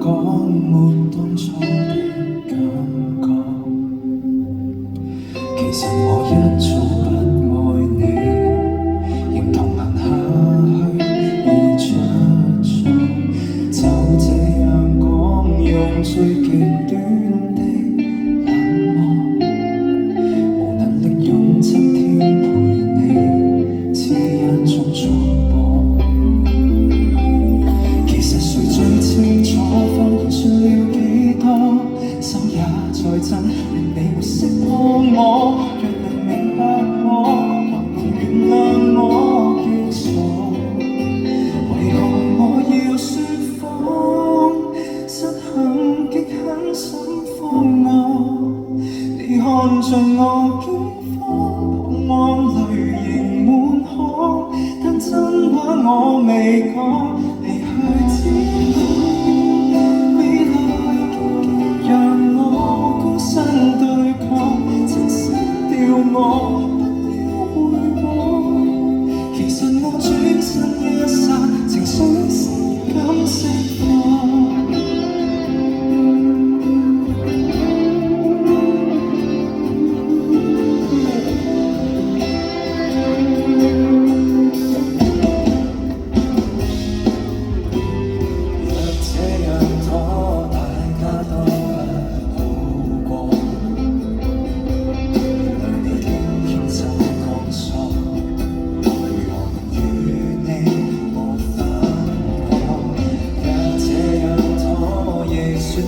講沒當初的感覺，其實我一早不愛你，仍同行下去已出錯，就這樣講，用最極端的冷漠，無能力用7天陪你，只一種束縛。其實誰最清楚謊言說了幾多，心也在震，願你會識破我。若能明白我，或能原諒我嘅錯，為何我要說謊？失衡極很心慌我，你看盡我驚慌，彷徨淚盈滿腔，但真話我未講。離去之後，未來竟讓我孤身對抗，珍惜掉我，不要回望。其實我轉身一剎，情緒先敢釋放。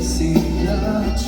是一種